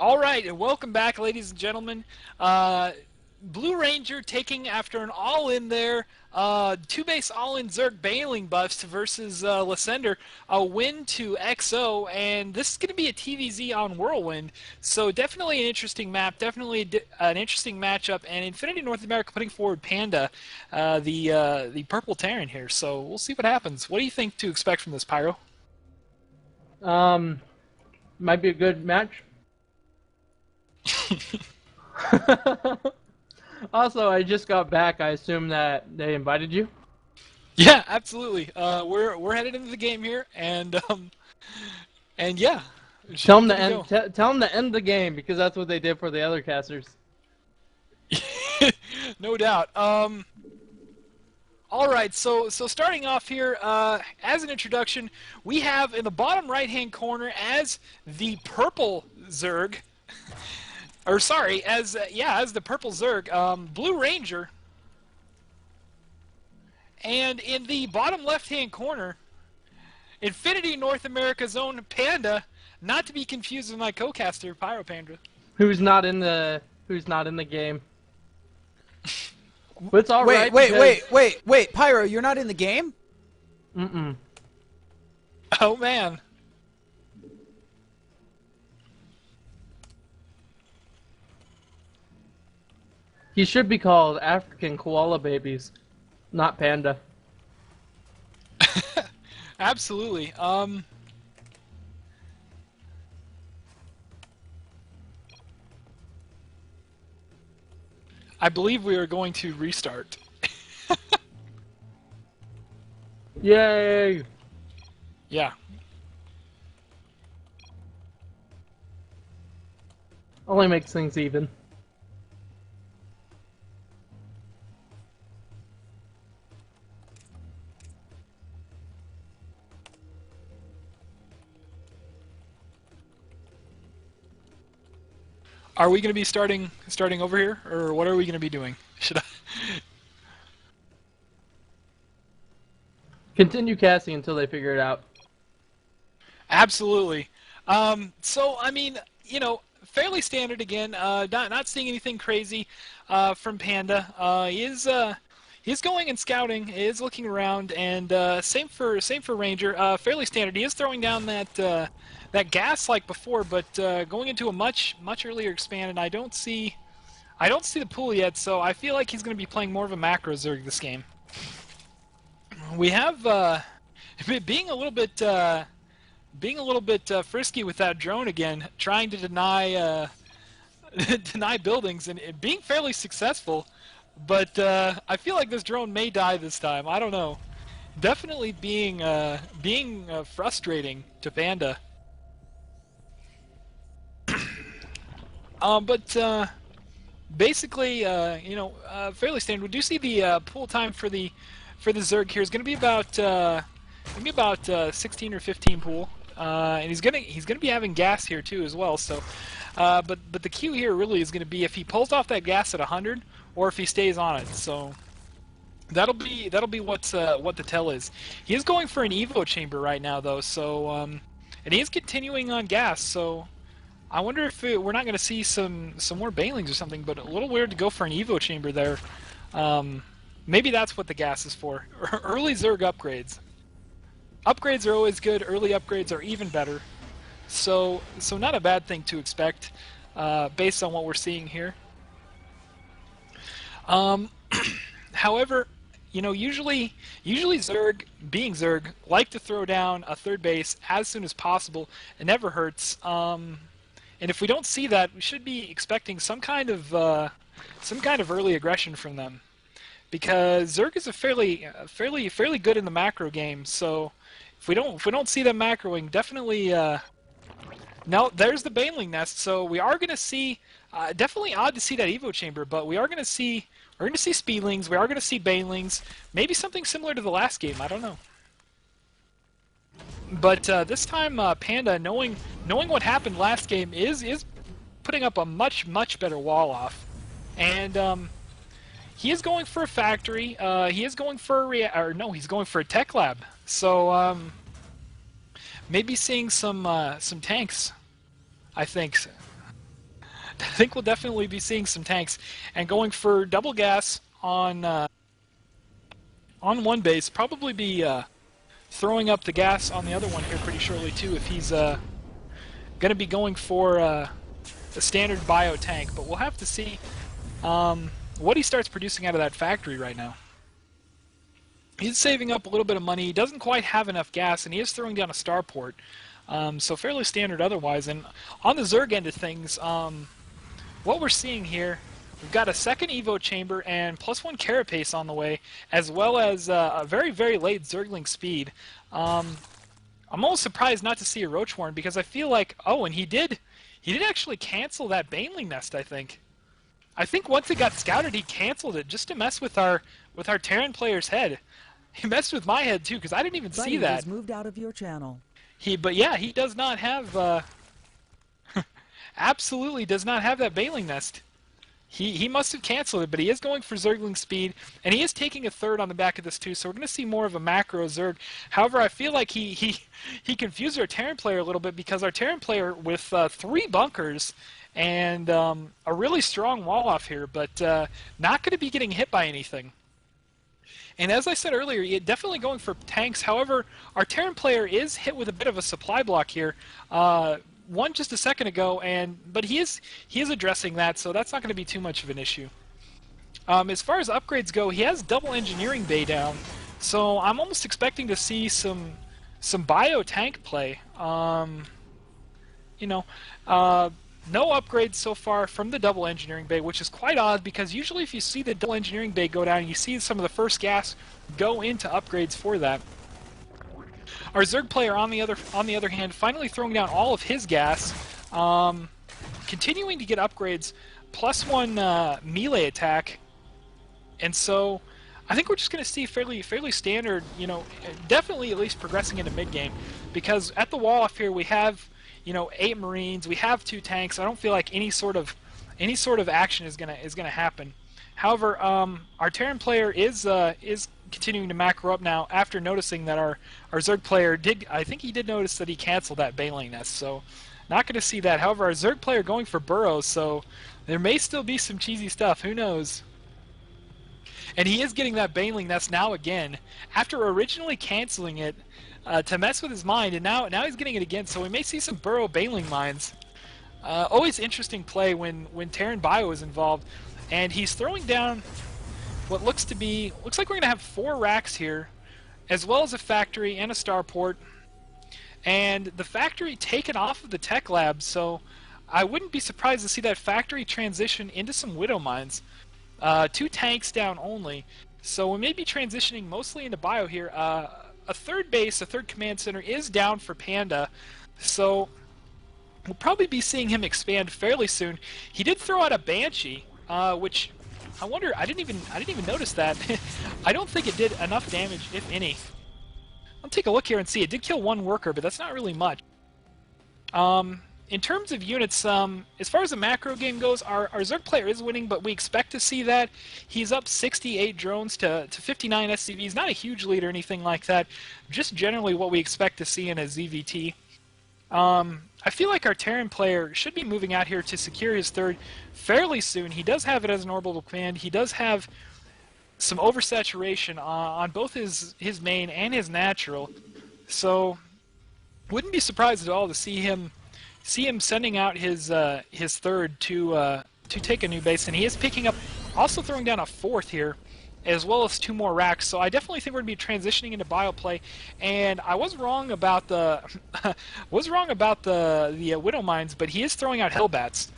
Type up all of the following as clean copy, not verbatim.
All right, and welcome back, ladies and gentlemen. BlueRanger taking after an all-in there, two-base all-in Zerg Bailing buffs versus Lysender, a win to XO, and this is going to be a TVZ on Whirlwind, so definitely an interesting map, definitely an interesting matchup, and Infinity North America putting forward Panda, the purple Terran here, so we'll see what happens. What do you think to expect from this, Pyro? Might be a good match. Also, I just got back. I assume that they invited you. Yeah, absolutely. We're headed into the game here, and yeah, it should Tell be them good to to end. go. Tell them to end the game because that's what they did for the other casters. No doubt. All right, so starting off here, as an introduction, we have in the bottom right-hand corner as the purple Zerg, or sorry, as the purple Zerg, BlueRanger, and in the bottom left-hand corner, Infinity North America's own Panda, not to be confused with my co-caster Pyro Panda. Who's not in the game? But it's all Wait, right wait, because wait, wait, wait, Pyro, you're not in the game? mm-mm. Oh man. He should be called African koala babies, not panda. Absolutely. I believe we are going to restart. Yay! Yeah. Only makes things even. Are we going to be starting over here, or what are we going to be doing? Should I? Continue casting until they figure it out. Absolutely. So I mean, fairly standard again. Not seeing anything crazy from Panda. He is going and scouting. He is looking around, and same for Ranger. Fairly standard. He is throwing down that gas like before, but going into a much earlier expand, and I don't see the pool yet. So I feel like he's going to be playing more of a macro Zerg this game. We have being a little bit frisky with that drone again, trying to deny deny buildings and being fairly successful. But I feel like this drone may die this time. I don't know. Definitely being frustrating to Panda. But basically, fairly standard. We do see the pool time for the Zerg here is going to be about 16 or 15 pool, and he's gonna be having gas here too as well. So, but the key here really is going to be if he pulls off that gas at 100 or if he stays on it. So that'll be what the tell is. He is going for an Evo chamber right now though. So and he is continuing on gas. So I wonder if we're not going to see some more Banelings or something. But a little weird to go for an Evo chamber there. Maybe that's what the gas is for. Early Zerg upgrades. Upgrades are always good. Early upgrades are even better. So not a bad thing to expect, based on what we're seeing here. However, usually Zerg, being Zerg, like to throw down a third base as soon as possible. It never hurts. And if we don't see that, we should be expecting some kind of early aggression from them. Because Zerg is a fairly good in the macro game, so if we don't see them macroing, definitely no. There's the Baneling nest, so we are going to see. Definitely odd to see that Evo chamber, but we are going to see Speedlings, we are going to see Banelings, maybe something similar to the last game. I don't know. But this time, Panda, knowing what happened last game, is putting up a much better wall off, and he is going for a factory. He is going for he's going for a tech lab. So maybe seeing some tanks, I think. I think we'll definitely be seeing some tanks and going for double gas on one base. Probably be throwing up the gas on the other one here pretty shortly too if he's going to be going for a standard bio tank. But we'll have to see what he starts producing out of that factory right now. He's saving up a little bit of money. He doesn't quite have enough gas, and he is throwing down a starport. So fairly standard otherwise. And on the Zerg end of things, what we're seeing here, we've got a second Evo chamber and +1 carapace on the way, as well as a very, very late Zergling speed. I'm almost surprised not to see a Roachwarn because I feel like, oh, and he did actually cancel that Baneling nest, I think. I think once it got scouted, he canceled it just to mess with our Terran player's head. He messed with my head too because I didn't even see that. Has moved out of your channel. But yeah, he does not have absolutely does not have that Baneling nest. He must have canceled it, but he is going for Zergling speed, and he is taking a third on the back of this too, so we're going to see more of a macro Zerg. However, I feel like he confused our Terran player a little bit because our Terran player with 3 bunkers and a really strong wall off here, but not going to be getting hit by anything. And as I said earlier, definitely going for tanks. However, our Terran player is hit with a bit of a supply block here. One just a second ago, but he is addressing that, so that's not going to be too much of an issue. As far as upgrades go, he has double engineering bay down, so I'm almost expecting to see some bio tank play. No upgrades so far from the double engineering bay, which is quite odd because usually if you see the double engineering bay go down, you see some of the first gas go into upgrades for that. Our Zerg player, on the other hand, finally throwing down all of his gas, continuing to get upgrades, +1 melee attack, and so I think we're just going to see fairly standard, definitely at least progressing into mid game, because at the wall off here we have 8 Marines, we have 2 tanks. I don't feel like any sort of action is gonna happen. However, our Terran player is continuing to macro up now after noticing that our Zerg player I think he did notice that he canceled that Baneling nest, so not going to see that. However, our Zerg player going for burrows, so there may still be some cheesy stuff. Who knows? And he is getting that Baneling nest now again after originally canceling it to mess with his mind, and now he's getting it again. So we may see some burrow Baneling mines. Always interesting play when Terran Bio is involved, and he's throwing down what looks like we're gonna have 4 racks here, as well as a factory and a starport, and the factory taken off of the tech lab. So I wouldn't be surprised to see that factory transition into some widow mines. 2 tanks down only, so we may be transitioning mostly into bio here. A third base, a third command center is down for Panda, so we'll probably be seeing him expand fairly soon. He did throw out a Banshee, which I wonder. I didn't even notice that. I don't think it did enough damage, if any. I'll take a look here and see. It did kill 1 worker, but that's not really much. In terms of units, as far as the macro game goes, our Zerg player is winning, but we expect to see that. He's up 68 drones to 59 SCVs. Not a huge lead or anything like that. Just generally what we expect to see in a ZVT. I feel like our Terran player should be moving out here to secure his third fairly soon. He does have it as an orbital command. He does have some oversaturation on both his main and his natural. So wouldn't be surprised at all to see him sending out his third to take a new base, and he is picking up, also throwing down a 4th here, as well as 2 more racks. So I definitely think we're going to be transitioning into bio play, and I was wrong about the widow mines, but he is throwing out hellbats,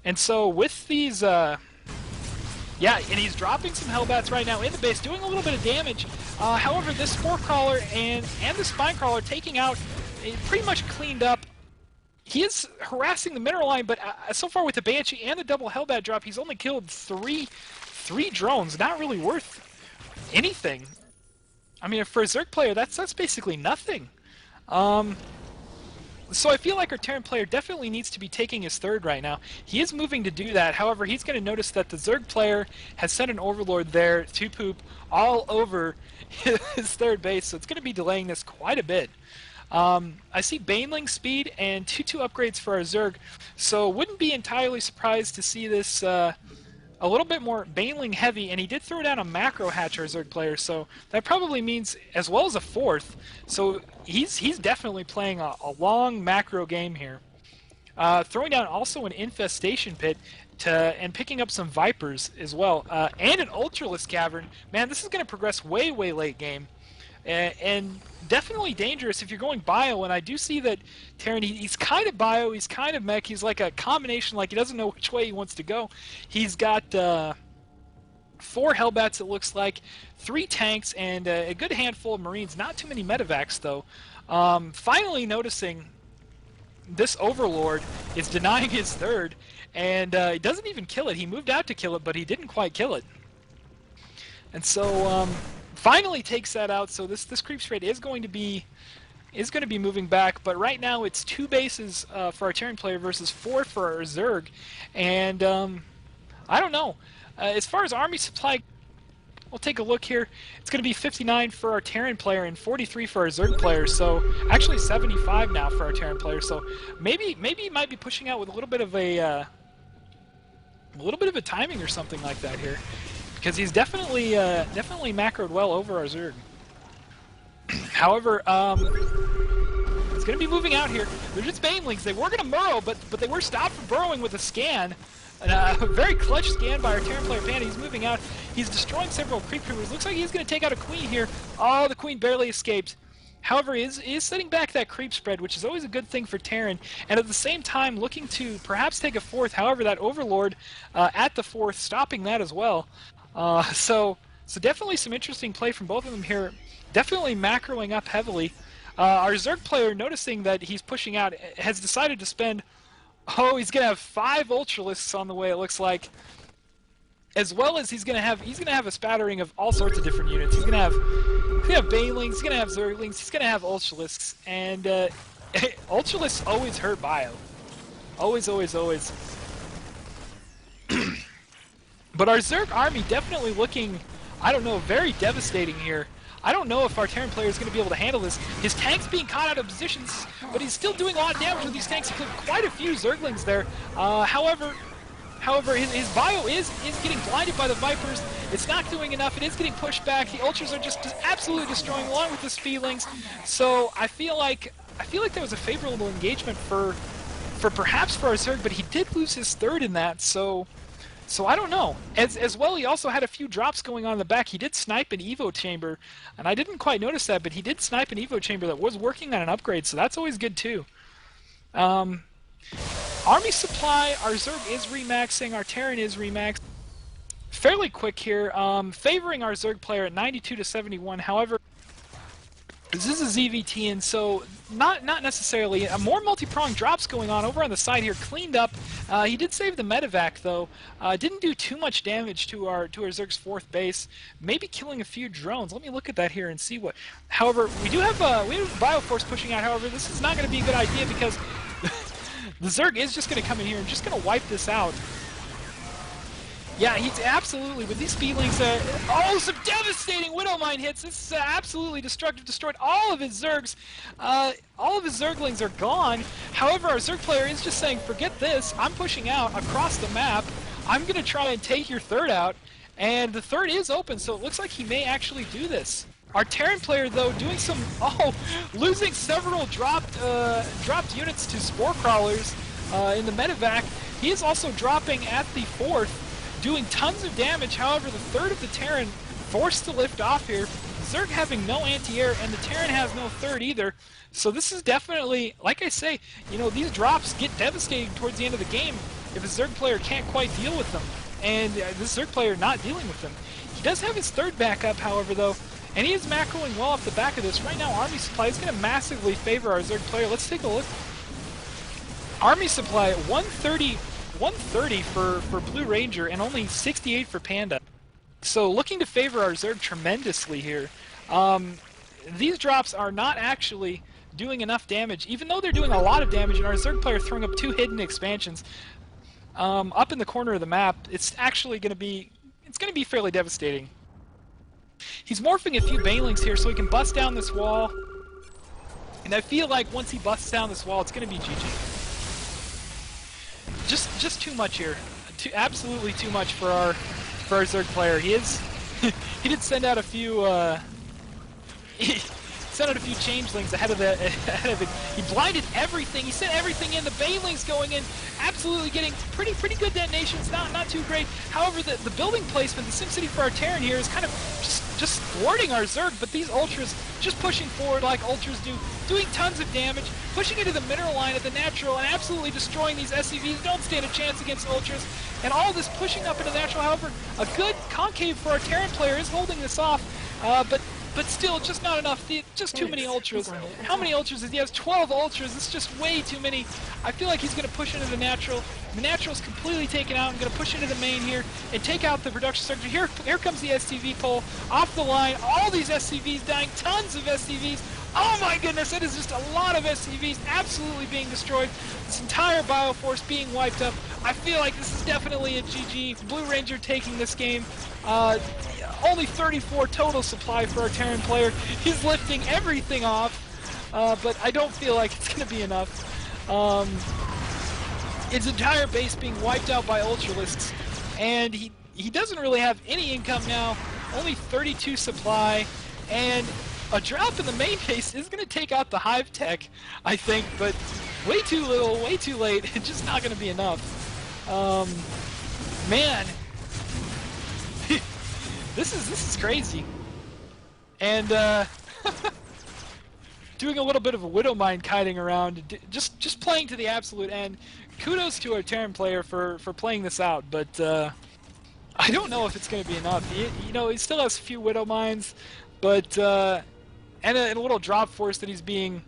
and so with these. Yeah, and he's dropping some Hellbats right now in the base, doing a little bit of damage. However, this Spore Crawler and the Spine Crawler taking out, pretty much cleaned up. He is harassing the mineral line, but so far with the Banshee and the double Hellbat drop, he's only killed three drones. Not really worth anything. I mean, for a Zerg player, that's basically nothing. So I feel like our Terran player definitely needs to be taking his third right now. He is moving to do that. However, he's going to notice that the Zerg player has sent an Overlord there to poop all over his third base, so it's going to be delaying this quite a bit. I see Baneling speed and 2-2 upgrades for our Zerg, so wouldn't be entirely surprised to see this a little bit more Baneling heavy, and he did throw down a macro hatch, our Zerg player, so that probably means as well as a fourth, so he's definitely playing a long macro game here. Throwing down also an infestation pit and picking up some Vipers as well, and an Ultralisk Cavern. Man, this is going to progress way late game. And definitely dangerous if you're going bio, and I do see that Terran, he's kind of bio, he's kind of mech, he's like a combination, like he doesn't know which way he wants to go. He's got 4 Hellbats, it looks like, 3 tanks, and a good handful of Marines. Not too many medevacs, though. Finally noticing this Overlord is denying his third, and he doesn't even kill it. He moved out to kill it, but he didn't quite kill it. And so, finally takes that out, so this creep spread is going to be moving back, but right now it's 2 bases for our Terran player versus 4 for our Zerg, and I don't know. As far as army supply, we'll take a look here. It's going to be 59 for our Terran player and 43 for our Zerg player, so actually 75 now for our Terran player, so maybe he might be pushing out with a little bit of a timing or something like that here. Because he's definitely macroed well over our Zerg. However, it's going to be moving out here. They're just Banelings. They were going to burrow, but they were stopped from burrowing with a scan. A very clutch scan by our Terran player Panda. He's moving out. He's destroying several creep creepers. Looks like he's going to take out a queen here. Oh, the queen barely escaped. However, he is setting back that creep spread, which is always a good thing for Terran, and at the same time looking to perhaps take a fourth. However, that Overlord at the fourth, stopping that as well. So definitely some interesting play from both of them here. Definitely macroing up heavily. Our Zerg player, noticing that he's pushing out, has decided to spend. Oh, he's gonna have 5 Ultralisks on the way. It looks like, as well as he's gonna have a spattering of all sorts of different units. He's gonna have Banelings, he's gonna have Zerglings, he's gonna have Ultralisks, and Ultralisks always hurt bio. Always. But our Zerg army definitely looking, I don't know, very devastating here. I don't know if our Terran player is going to be able to handle this. His tank's being caught out of positions, but he's still doing a lot of damage with these tanks. He killed quite a few Zerglings there. However, his bio is getting blinded by the Vipers. It's not doing enough. It is getting pushed back. The Ultras are just absolutely destroying, along with the Speedlings. So I feel like there was a favorable engagement for perhaps for our Zerg, but he did lose his third in that. So I don't know. As well, he also had a few drops going on in the back. He did snipe an Evo chamber, and I didn't quite notice that, but he did snipe an Evo chamber that was working on an upgrade, so that's always good too. Army supply, our Zerg is remaxing, our Terran is remaxed. Fairly quick here, favoring our Zerg player at 92 to 71. However, this is a ZVT, and so not necessarily. More multi-pronged drops going on over on the side here. Cleaned up. He did save the medevac though. Didn't do too much damage to our Zerg's 4th base. Maybe killing a few drones. Let me look at that here and see what. However, we have Bioforce pushing out. However, this is not going to be a good idea because the Zerg is just going to come in here and just going to wipe this out. Yeah, he's absolutely, with these Speedlings, oh, some devastating Widowmine hits. This is absolutely destructive, destroyed all of his Zergs. All of his Zerglings are gone. However, our Zerg player is just saying, forget this, I'm pushing out across the map. I'm going to try and take your third out. And the third is open, so it looks like he may actually do this. Our Terran player, though, doing some, losing several dropped units to Spore Crawlers in the medevac. He is also dropping at the 4th. Doing tons of damage. However, the third of the Terran forced to lift off here. Zerg having no anti-air, and the Terran has no third either. So this is definitely, like I say, these drops get devastating towards the end of the game if a Zerg player can't quite deal with them. And this Zerg player not dealing with them. He does have his third back up, however, though, and he is macroing well off the back of this. Right now, Army Supply is going to massively favor our Zerg player. Let's take a look. Army Supply at 130 for BlueRanger and only 68 for Panda. So looking to favor our Zerg tremendously here. These drops are not actually doing enough damage, even though they're doing a lot of damage, and our Zerg player throwing up 2 hidden expansions up in the corner of the map. It's actually going to be fairly devastating. He's morphing a few Banelings here so he can bust down this wall. And I feel like once he busts down this wall, it's going to be GG. Just too much here. Absolutely too much for our Zerg player. He is he did send out a few sent out a few changelings ahead of it. He blinded everything. He sent everything in. The banelings going in, absolutely getting pretty good detonations. Not too great. However, the building placement, the SimCity for our Terran here is kind of just thwarting our Zerg. But these ultras just pushing forward like ultras do, doing tons of damage, pushing into the mineral line at the natural, and absolutely destroying these SCVs. Don't stand a chance against ultras. And all this pushing up into the natural. However, a good concave for our Terran player is holding this off. But still, just not enough. Just too many ultras. How many ultras is he? He has 12 ultras. It's just way too many. I feel like he's going to push into the natural. The natural is completely taken out. I'm going to push into the main here and take out the production structure. Here comes the SCV pole off the line. All these SCVs dying. Tons of SCVs. Oh my goodness, it is just a lot of SCVs absolutely being destroyed. This entire Bioforce being wiped up. I feel like this is definitely a GG. BlueRanger taking this game. Only 34 total supply for our Terran player. He's lifting everything off, but I don't feel like it's going to be enough. His entire base being wiped out by Ultralisks, and he doesn't really have any income now. Only 32 supply, and a drop in the main base is going to take out the Hive Tech, I think, but way too little, way too late. It's just not going to be enough. Man. This is crazy, and doing a little bit of a Widowmine kiting around, just playing to the absolute end. Kudos to our Terran player for playing this out, but I don't know if it's going to be enough. You know, he still has a few Widowmines, but and a little drop force that he's being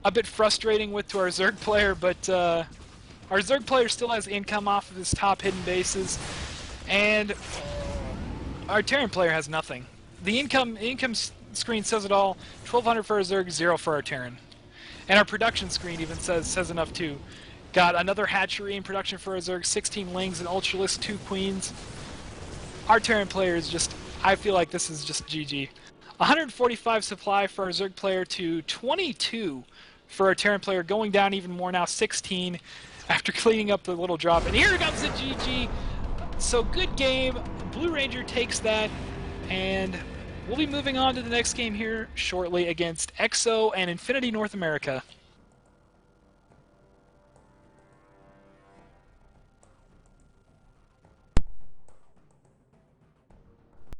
a bit frustrating with to our Zerg player, but our Zerg player still has income off of his top hidden bases, and our Terran player has nothing. The income screen says it all. 1,200 for our Zerg, 0 for our Terran. And our production screen even says enough too. Got another hatchery in production for our Zerg, 16 lings, and Ultralisk, 2 queens. Our Terran player is just, I feel like this is just GG. 145 supply for our Zerg player to 22 for our Terran player, going down even more now, 16 after cleaning up the little drop. And here comes the GG. So good game. BlueRanger takes that, and we'll be moving on to the next game here shortly against XO and Infinity North America.